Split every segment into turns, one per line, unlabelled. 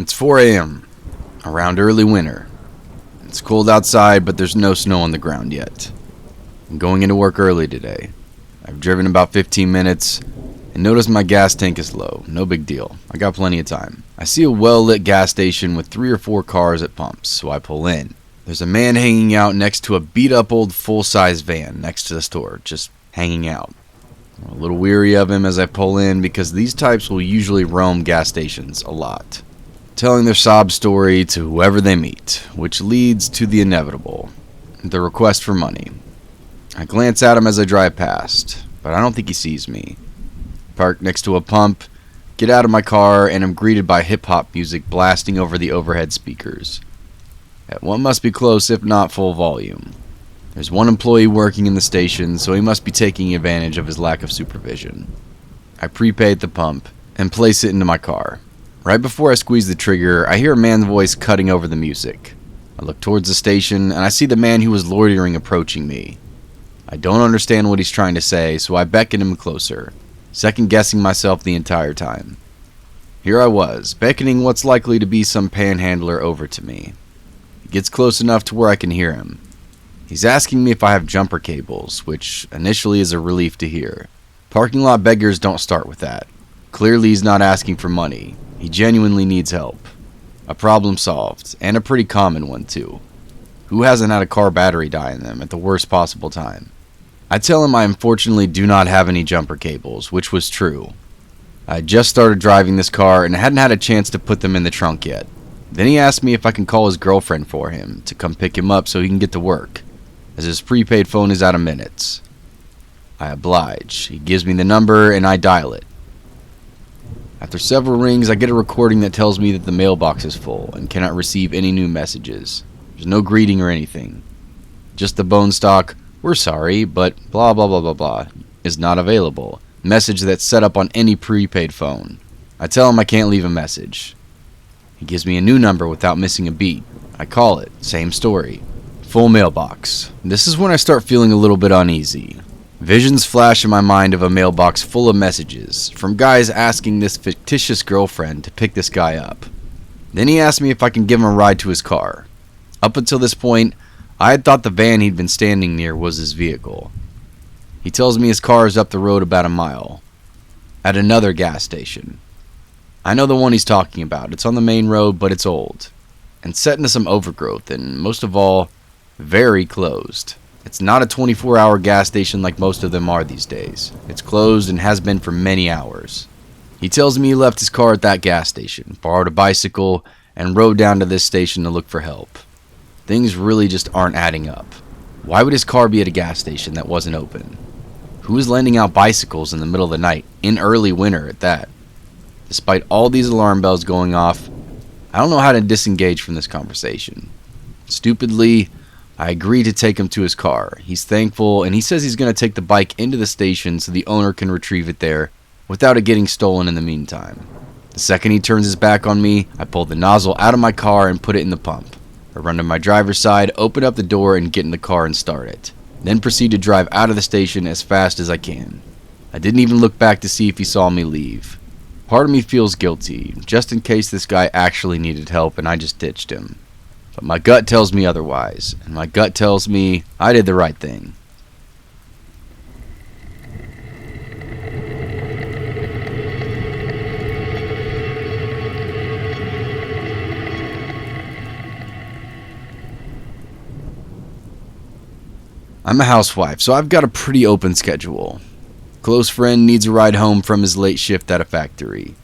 It's 4 a.m., around early winter. It's cold outside, but there's no snow on the ground yet. I'm going into work early today. I've driven about 15 minutes and noticed my gas tank is low. No big deal. I got plenty of time. I see a well-lit gas station with 3 or 4 cars at pumps, so I pull in. There's a man hanging out next to a beat-up old full-size van next to the store, just hanging out. I'm a little weary of him as I pull in because these types will usually roam gas stations a lot, telling their sob story to whoever they meet, which leads to the inevitable, the request for money. I glance at him as I drive past, but I don't think he sees me. Park next to a pump, get out of my car, and am greeted by hip-hop music blasting over the overhead speakers at what must be close if not full volume. There's one employee working in the station, so he must be taking advantage of his lack of supervision. I prepay at the pump and place it into my car. Right before I squeeze the trigger, I hear a man's voice cutting over the music. I look towards the station, and I see the man who was loitering approaching me. I don't understand what he's trying to say, so I beckon him closer, second-guessing myself the entire time. Here I was, beckoning what's likely to be some panhandler over to me. He gets close enough to where I can hear him. He's asking me if I have jumper cables, which initially is a relief to hear. Parking lot beggars don't start with that. Clearly he's not asking for money. He genuinely needs help. A problem solved, and a pretty common one too. Who hasn't had a car battery die in them at the worst possible time? I tell him I unfortunately do not have any jumper cables, which was true. I had just started driving this car and hadn't had a chance to put them in the trunk yet. Then he asked me if I can call his girlfriend for him to come pick him up so he can get to work, as his prepaid phone is out of minutes. I oblige. He gives me the number and I dial it. After several rings, I get a recording that tells me that the mailbox is full and cannot receive any new messages. There's no greeting or anything. Just the bone stock, "We're sorry, but blah blah blah blah blah," is not available. Message that's set up on any prepaid phone. I tell him I can't leave a message. He gives me a new number without missing a beat. I call it. Same story. Full mailbox. This is when I start feeling a little bit uneasy. Visions flash in my mind of a mailbox full of messages from guys asking this fictitious girlfriend to pick this guy up. Then he asks me if I can give him a ride to his car. Up until this point, I had thought the van he'd been standing near was his vehicle. He tells me his car is up the road about a mile, at another gas station. I know the one he's talking about. It's on the main road, but it's old, and set into some overgrowth, and most of all, very closed. It's not a 24-hour gas station like most of them are these days. It's closed and has been for many hours. He tells me he left his car at that gas station, borrowed a bicycle, and rode down to this station to look for help. Things really just aren't adding up. Why would his car be at a gas station that wasn't open? Who is lending out bicycles in the middle of the night, in early winter at that? Despite all these alarm bells going off, I don't know how to disengage from this conversation. Stupidly, I agree to take him to his car. He's thankful, and he says he's going to take the bike into the station so the owner can retrieve it there without it getting stolen in the meantime. The second he turns his back on me, I pull the nozzle out of my car and put it in the pump. I run to my driver's side, open up the door, and get in the car and start it. Then proceed to drive out of the station as fast as I can. I didn't even look back to see if he saw me leave. Part of me feels guilty, just in case this guy actually needed help and I just ditched him. But my gut tells me otherwise, and my gut tells me I did the right thing. I'm a housewife, so I've got a pretty open schedule. Close friend needs a ride home from his late shift at a factory.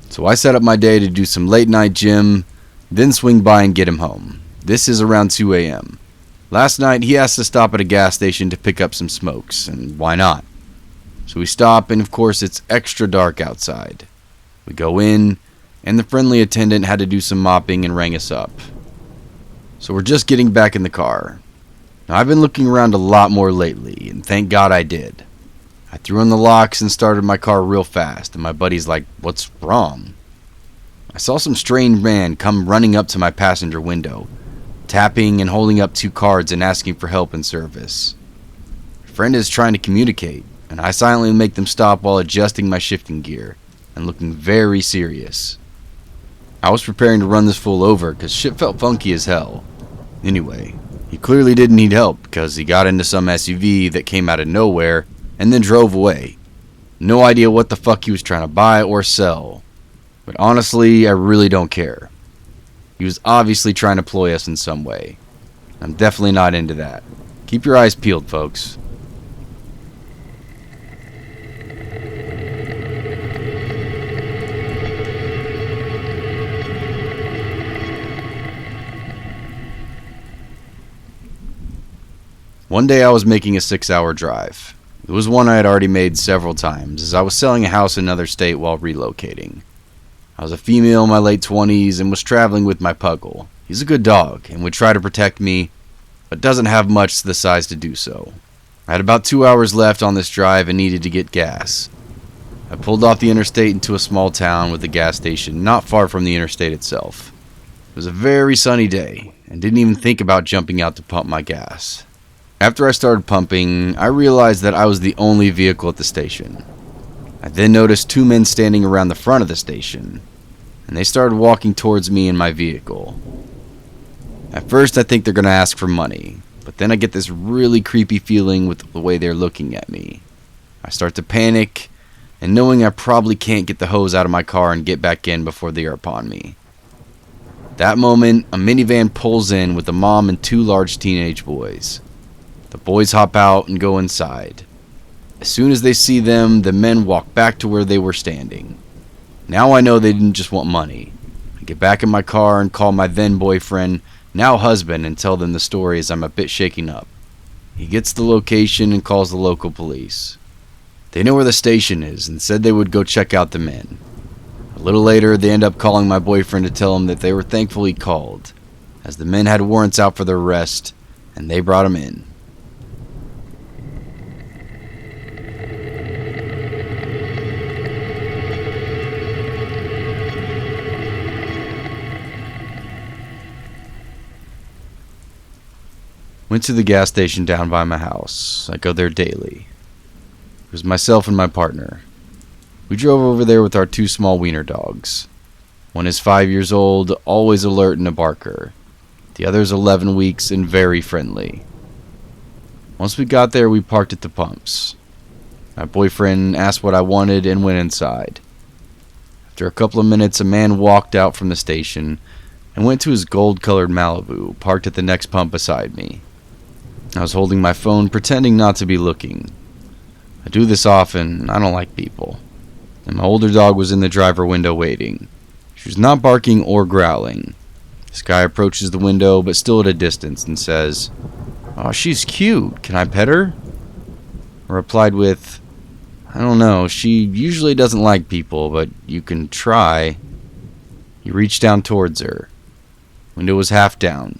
So I set up my day to do some late night gym, then swing by and get him home. This is around 2 a.m. Last night he asked to stop at a gas station to pick up some smokes, and why not? So we stop, and of course it's extra dark outside. We go in, and the friendly attendant had to do some mopping and rang us up. So we're just getting back in the car. Now, I've been looking around a lot more lately, and thank God I did. I threw in the locks and started my car real fast, and my buddy's like, "What's wrong?" I saw some strange man come running up to my passenger window, tapping and holding up 2 cards and asking for help and service. My friend is trying to communicate, and I silently make them stop while adjusting my shifting gear and looking very serious. I was preparing to run this fool over because shit felt funky as hell. Anyway, he clearly didn't need help because he got into some SUV that came out of nowhere and then drove away. No idea what the fuck he was trying to buy or sell. But honestly, I really don't care. He was obviously trying to ploy us in some way. I'm definitely not into that. Keep your eyes peeled, folks. One day I was making a 6-hour drive. It was one I had already made several times, as I was selling a house in another state while relocating. I was a female in my late 20s and was traveling with my puggle. He's a good dog and would try to protect me, but doesn't have much the size to do so. I had about 2 hours left on this drive and needed to get gas. I pulled off the interstate into a small town with a gas station not far from the interstate itself. It was a very sunny day and didn't even think about jumping out to pump my gas. After I started pumping, I realized that I was the only vehicle at the station. I then noticed 2 men standing around the front of the station, and they started walking towards me in my vehicle. At first I think they're going to ask for money, but then I get this really creepy feeling with the way they're looking at me. I start to panic, and knowing I probably can't get the hose out of my car and get back in before they are upon me. At that moment, a minivan pulls in with a mom and 2 large teenage boys. The boys hop out and go inside. As soon as they see them, the men walk back to where they were standing. Now I know they didn't just want money. I get back in my car and call my then boyfriend, now husband, and tell them the story as I'm a bit shaken up. He gets the location and calls the local police. They know where the station is and said they would go check out the men. A little later, they end up calling my boyfriend to tell him that they were thankful he called, as the men had warrants out for their arrest, and they brought him in. Went to the gas station down by my house. I go there daily. It was myself and my partner. We drove over there with our 2 small wiener dogs. One is 5 years old, always alert and a barker. The other is 11 weeks and very friendly. Once we got there, we parked at the pumps. My boyfriend asked what I wanted and went inside. After a couple of minutes, a man walked out from the station and went to his gold-colored Malibu, parked at the next pump beside me. I was holding my phone, pretending not to be looking. I do this often, I don't like people. And my older dog was in the driver window waiting. She was not barking or growling. This guy approaches the window, but still at a distance, and says, "Oh, she's cute. Can I pet her?" I replied with, "I don't know. She usually doesn't like people, but you can try." He reached down towards her. Window was half down.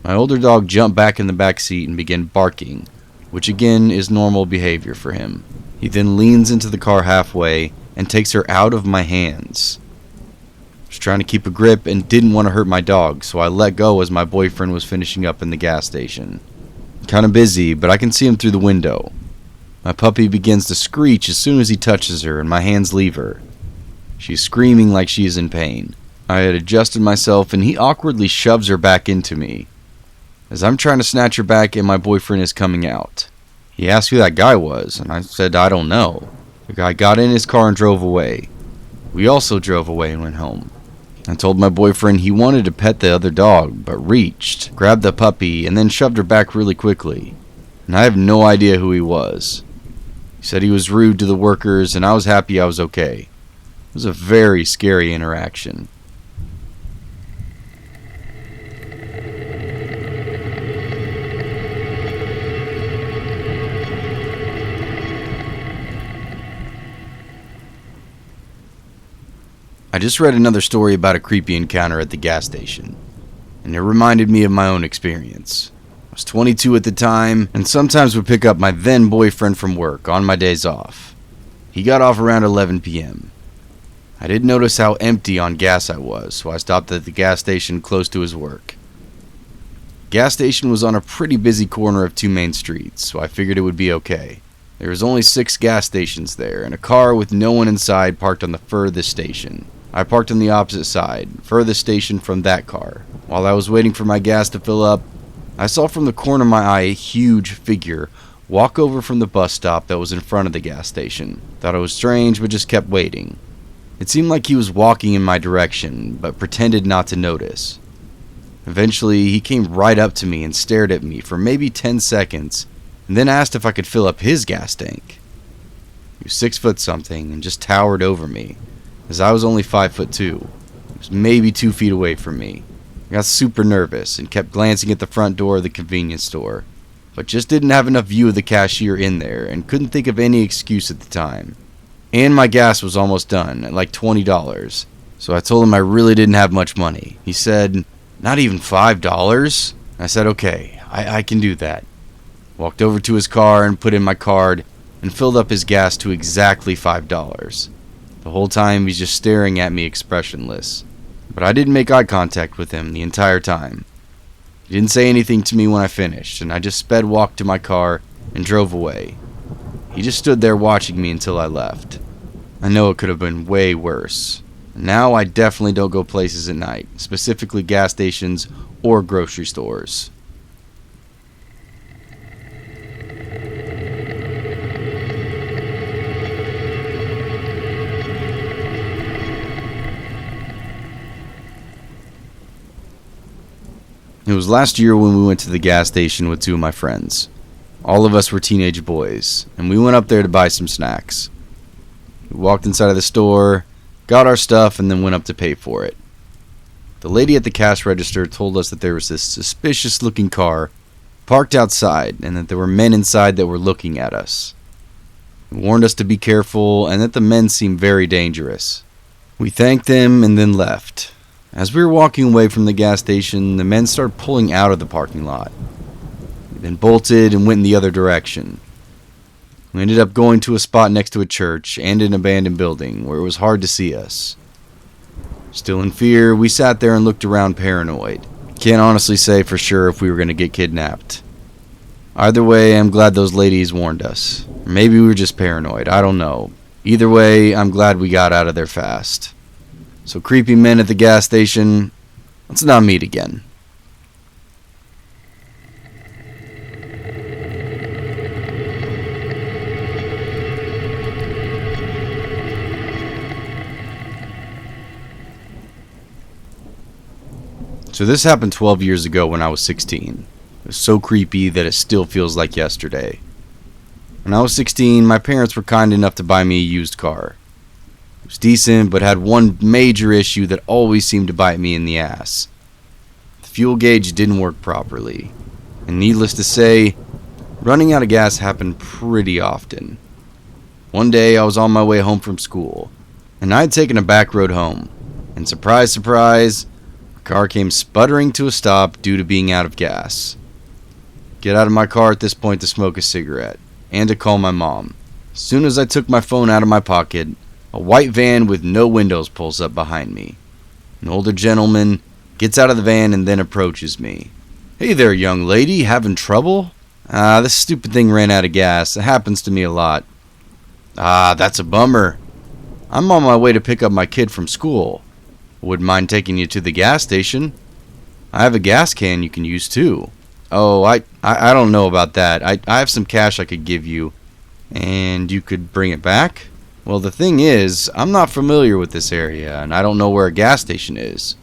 My older dog jumped back in the back seat and began barking, which again is normal behavior for him. He then leans into the car halfway and takes her out of my hands. I was trying to keep a grip and didn't want to hurt my dog, so I let go as my boyfriend was finishing up in the gas station. Kind of busy, but I can see him through the window. My puppy begins to screech as soon as he touches her and my hands leave her. She's screaming like she is in pain. I had adjusted myself and he awkwardly shoves her back into me, as I'm trying to snatch her back and my boyfriend is coming out. He asked who that guy was, and I said I don't know. The guy got in his car and drove away. We also drove away and went home. I told my boyfriend he wanted to pet the other dog, but reached, grabbed the puppy, and then shoved her back really quickly. And I have no idea who he was. He said he was rude to the workers, and I was happy I was okay. It was a very scary interaction. I just read another story about a creepy encounter at the gas station, and it reminded me of my own experience. I was 22 at the time, and sometimes would pick up my then boyfriend from work on my days off. He got off around 11 p.m. I didn't notice how empty on gas I was, so I stopped at the gas station close to his work. Gas station was on a pretty busy corner of 2 main streets, so I figured it would be okay. There was only 6 gas stations there, and a car with no one inside parked on the furthest station. I parked on the opposite side, furthest station from that car. While I was waiting for my gas to fill up, I saw from the corner of my eye a huge figure walk over from the bus stop that was in front of the gas station. Thought it was strange, but just kept waiting. It seemed like he was walking in my direction, but pretended not to notice. Eventually, he came right up to me and stared at me for maybe 10 seconds, and then asked if I could fill up his gas tank. He was 6 foot something and just towered over me, as I was only 5'2". He was maybe 2 feet away from me. I got super nervous and kept glancing at the front door of the convenience store, but just didn't have enough view of the cashier in there and couldn't think of any excuse at the time. And my gas was almost done at like $20, so I told him I really didn't have much money. He said, "Not even $5? I said, "Okay, I can do that." Walked over to his car and put in my card and filled up his gas to exactly $5. The whole time he's just staring at me expressionless. But I didn't make eye contact with him the entire time. He didn't say anything to me when I finished, and I just sped walked to my car and drove away. He just stood there watching me until I left. I know it could have been way worse. Now I definitely don't go places at night, specifically gas stations or grocery stores. It was last year when we went to the gas station with 2 of my friends. All of us were teenage boys, and we went up there to buy some snacks. We walked inside of the store, got our stuff, and then went up to pay for it. The lady at the cash register told us that there was this suspicious looking car parked outside and that there were men inside that were looking at us. He warned us to be careful and that the men seemed very dangerous. We thanked them and then left. As we were walking away from the gas station, the men started pulling out of the parking lot. We then bolted and went in the other direction. We ended up going to a spot next to a church and an abandoned building where it was hard to see us. Still in fear, we sat there and looked around paranoid. Can't honestly say for sure if we were going to get kidnapped. Either way, I'm glad those ladies warned us. Or maybe we were just paranoid, I don't know. Either way, I'm glad we got out of there fast. So creepy men at the gas station, let's not meet again. So this happened 12 years ago when I was 16. It was so creepy that it still feels like yesterday. When I was 16, my parents were kind enough to buy me a used car. It was decent, but had one major issue that always seemed to bite me in the ass. The fuel gauge didn't work properly. And needless to say, running out of gas happened pretty often. One day I was on my way home from school, and I had taken a back road home. And surprise, surprise, the car came sputtering to a stop due to being out of gas. Get out of my car at this point to smoke a cigarette, and to call my mom. As soon as I took my phone out of my pocket, a white van with no windows pulls up behind me. An older gentleman gets out of the van and then approaches me. "Hey there, young lady, having trouble?" This stupid thing ran out of gas. It happens to me a lot." That's a bummer. I'm on my way to pick up my kid from school. Wouldn't mind taking you to the gas station. I have a gas can you can use too." "Oh, I don't know about that. I have some cash I could give you. And you could bring it back?" "Well, the thing is, I'm not familiar with this area, and I don't know where a gas station is.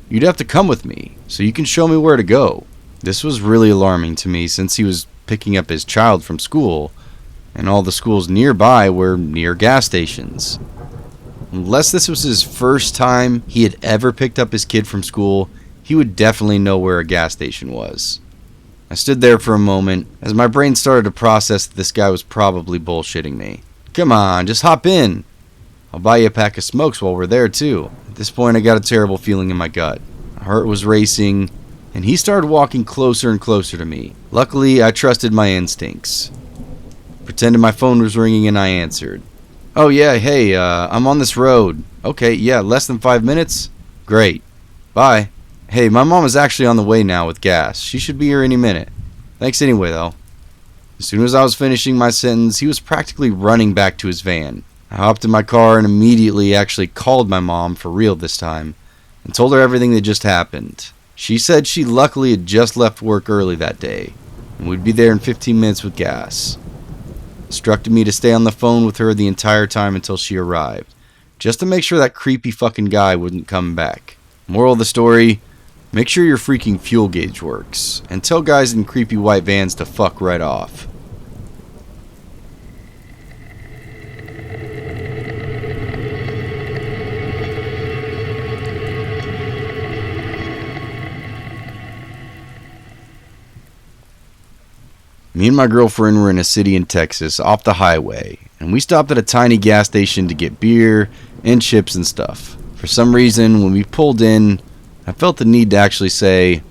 You'd have to come with me, so you can show me where to go." This was really alarming to me since he was picking up his child from school, and all the schools nearby were near gas stations. Unless this was his first time he had ever picked up his kid from school, he would definitely know where a gas station was. I stood there for a moment as my brain started to process that this guy was probably bullshitting me. "Come on, just hop in. I'll buy you a pack of smokes while we're there too." At this point, I got a terrible feeling in my gut. My heart was racing, and he started walking closer and closer to me. Luckily, I trusted my instincts. Pretended my phone was ringing and I answered. "Oh yeah, hey, I'm on this road." "Okay, yeah, less than 5 minutes? Great. Bye. Hey, my mom is actually on the way now with gas. She should be here any minute. Thanks anyway, though." As soon as I was finishing my sentence, he was practically running back to his van. I hopped in my car and immediately actually called my mom, for real this time, and told her everything that just happened. She said she luckily had just left work early that day, and we'd be there in 15 minutes with gas. Instructed me to stay on the phone with her the entire time until she arrived, just to make sure that creepy fucking guy wouldn't come back. Moral of the story, make sure your freaking fuel gauge works, and tell guys in creepy white vans to fuck right off. Me and my girlfriend were in a city in Texas off the highway, and we stopped at a tiny gas station to get beer and chips and stuff. For some reason, when we pulled in, I felt the need to actually say,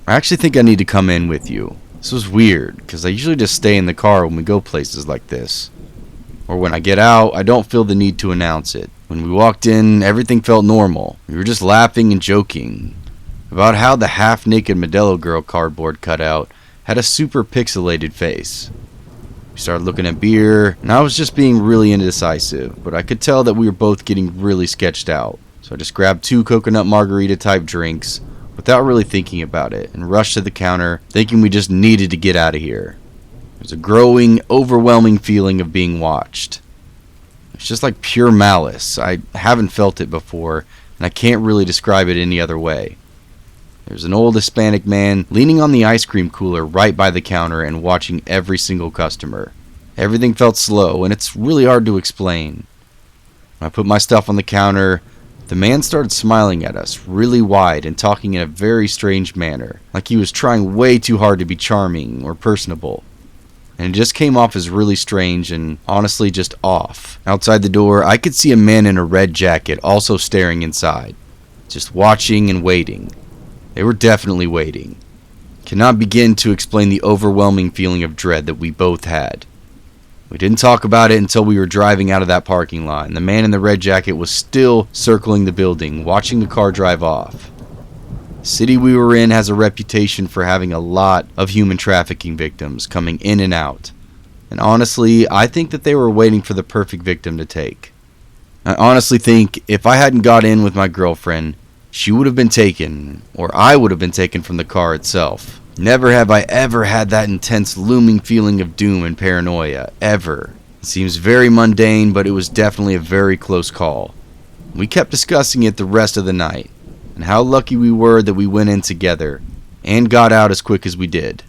I actually think I need to come in with you. This was weird, because I usually just stay in the car when we go places like this. Or when I get out, I don't feel the need to announce it. When we walked in, everything felt normal. We were just laughing and joking about how the half-naked Modelo girl cardboard cutout had a super pixelated face. We started looking at beer, and I was just being really indecisive, but I could tell that we were both getting really sketched out. So I just grabbed 2 coconut margarita type drinks without really thinking about it and rushed to the counter thinking we just needed to get out of here. There's a growing, overwhelming feeling of being watched. It's just like pure malice. I haven't felt it before, and I can't really describe it any other way. There's an old Hispanic man leaning on the ice cream cooler right by the counter and watching every single customer. Everything felt slow, and it's really hard to explain. When I put my stuff on the counter, the man started smiling at us really wide and talking in a very strange manner, like he was trying way too hard to be charming or personable. And it just came off as really strange and honestly just off. Outside the door, I could see a man in a red jacket also staring inside, just watching and waiting. They were definitely waiting. Cannot begin to explain the overwhelming feeling of dread that we both had. We didn't talk about it until we were driving out of that parking lot, and the man in the red jacket was still circling the building, watching the car drive off. The city we were in has a reputation for having a lot of human trafficking victims coming in and out. And honestly, I think that they were waiting for the perfect victim to take. I honestly think if I hadn't got in with my girlfriend, she would have been taken, or I would have been taken from the car itself. Never have I ever had that intense looming feeling of doom and paranoia, ever. It seems very mundane, but it was definitely a very close call. We kept discussing it the rest of the night, and how lucky we were that we went in together, and got out as quick as we did.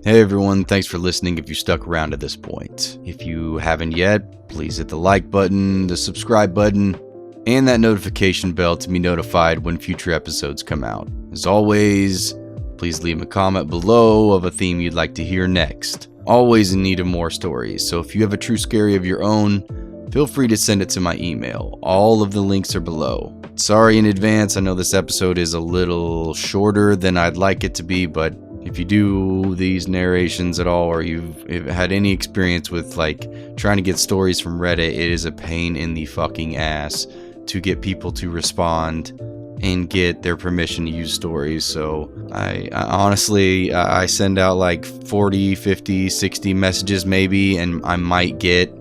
Hey everyone, thanks for listening if you stuck around to this point. If you haven't yet, please hit the like button, the subscribe button, and that notification bell to be notified when future episodes come out. As always, please leave a comment below of a theme you'd like to hear next. Always in need of more stories, so if you have a true scary of your own, feel free to send it to my email. All of the links are below. Sorry in advance, I know this episode is a little shorter than I'd like it to be, but if you do these narrations at all, or you've had any experience with like trying to get stories from Reddit, it is a pain in the fucking ass to get people to respond and get their permission to use stories. So I honestly, I send out like 40, 50, 60 messages maybe, and I might get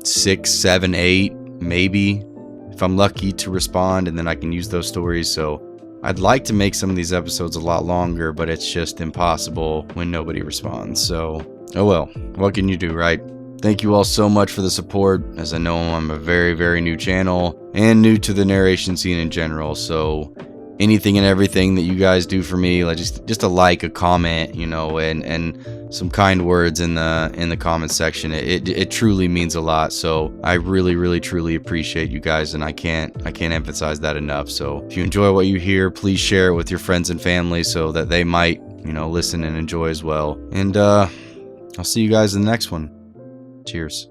6, 7, 8 maybe if I'm lucky to respond, and then I can use those stories. So I'd like to make some of these episodes a lot longer, but it's just impossible when nobody responds. So, oh well, what can you do, right? Thank you all so much for the support, as I know I'm a very, very new channel and new to the narration scene in general. So anything and everything that you guys do for me, like just a like, a comment, you know, and some kind words in the comment section, it truly means a lot. So I really, really, truly appreciate you guys, and I can't emphasize that enough. So if you enjoy what you hear, please share it with your friends and family so that they might, you know, listen and enjoy as well. And I'll see you guys in the next one. Cheers.